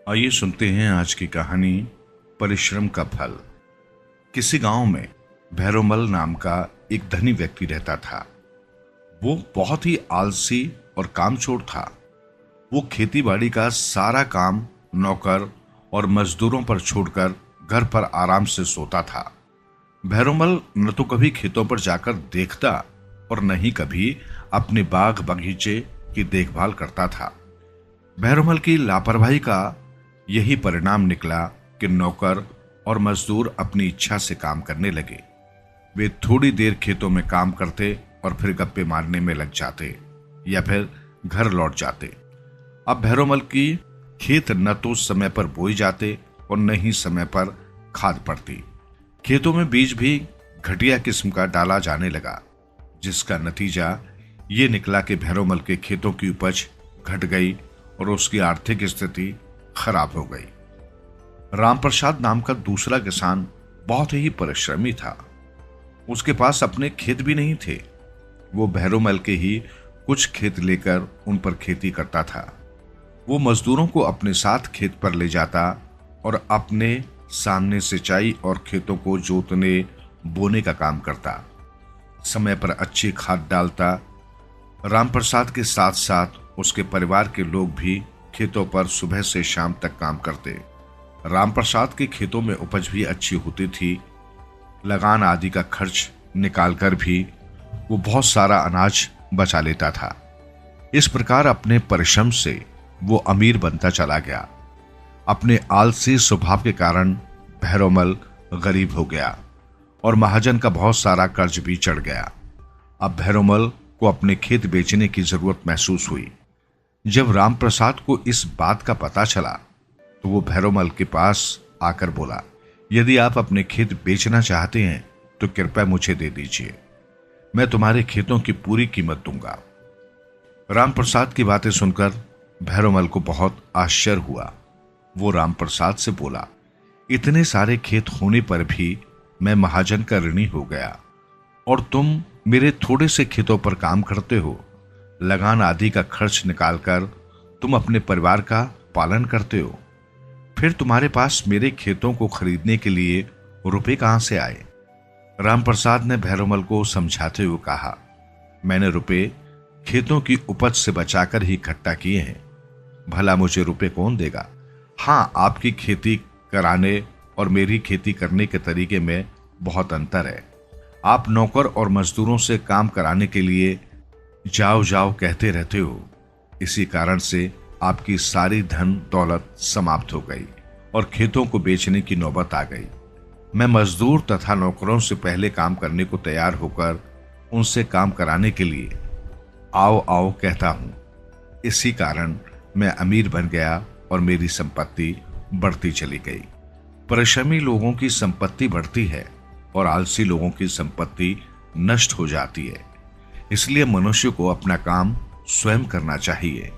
आइए सुनते हैं आज की कहानी परिश्रम का फल। किसी गांव में भैरोमल नाम का एक धनी व्यक्ति रहता था। वो बहुत ही आलसी और कामचोर था। वो खेतीबाड़ी का सारा काम नौकर और मजदूरों पर छोड़कर घर पर आराम से सोता था। भैरोमल न तो कभी खेतों पर जाकर देखता और न ही कभी अपने बाग बगीचे की देखभाल करता था। भैरोमल की लापरवाही का यही परिणाम निकला कि नौकर और मजदूर अपनी इच्छा से काम करने लगे। वे थोड़ी देर खेतों में काम करते और फिर गप्पे मारने में लग जाते या फिर घर लौट जाते। अब भैरोमल की खेत न तो समय पर बोए जाते और न ही समय पर खाद पड़ती। खेतों में बीज भी घटिया किस्म का डाला जाने लगा, जिसका नतीजा ये निकला कि भैरोमल के खेतों की उपज घट गई और उसकी आर्थिक स्थिति खराब हो गई। रामप्रसाद नाम का दूसरा किसान बहुत ही परिश्रमी था। उसके पास अपने खेत भी नहीं थे। वो भैरोमल के ही कुछ खेत लेकर उन पर खेती करता था। वो मजदूरों को अपने साथ खेत पर ले जाता और अपने सामने सिंचाई और खेतों को जोतने बोने का काम करता। समय पर अच्छी खाद डालता। रामप्रसाद के साथ साथ उसके परिवार के लोग भी खेतों पर सुबह से शाम तक काम करते। रामप्रसाद के खेतों में उपज भी अच्छी होती थी। लगान आदि का खर्च निकालकर भी वो बहुत सारा अनाज बचा लेता था। इस प्रकार अपने परिश्रम से वो अमीर बनता चला गया। अपने आलसी स्वभाव के कारण भैरोमल गरीब हो गया और महाजन का बहुत सारा कर्ज भी चढ़ गया। अब भैरोमल को अपने खेत बेचने की जरूरत महसूस हुई। जब रामप्रसाद को इस बात का पता चला तो वो भैरोमल के पास आकर बोला, यदि आप अपने खेत बेचना चाहते हैं तो कृपया मुझे दे दीजिए। मैं तुम्हारे खेतों की पूरी कीमत दूंगा। रामप्रसाद की बातें सुनकर भैरोमल को बहुत आश्चर्य हुआ। वो रामप्रसाद से बोला, इतने सारे खेत होने पर भी मैं महाजन का ऋणी हो गया और तुम मेरे थोड़े से खेतों पर काम करते हो। लगान आदि का खर्च निकालकर तुम अपने परिवार का पालन करते हो। फिर तुम्हारे पास मेरे खेतों को खरीदने के लिए रुपए कहां से आए? रामप्रसाद ने भैरोमल को समझाते हुए कहा, मैंने रुपए खेतों की उपज से बचाकर ही इकट्ठा किए हैं। भला मुझे रुपए कौन देगा? हाँ, आपकी खेती कराने और मेरी खेती करने के तरीके में बहुत अंतर है। आप नौकर और मजदूरों से काम कराने के लिए जाओ जाओ कहते रहते हो। इसी कारण से आपकी सारी धन दौलत समाप्त हो गई और खेतों को बेचने की नौबत आ गई। मैं मजदूर तथा नौकरों से पहले काम करने को तैयार होकर उनसे काम कराने के लिए आओ आओ कहता हूं। इसी कारण मैं अमीर बन गया और मेरी संपत्ति बढ़ती चली गई। परिश्रमी लोगों की संपत्ति बढ़ती है और आलसी लोगों की संपत्ति नष्ट हो जाती है। इसलिए मनुष्य को अपना काम स्वयं करना चाहिए।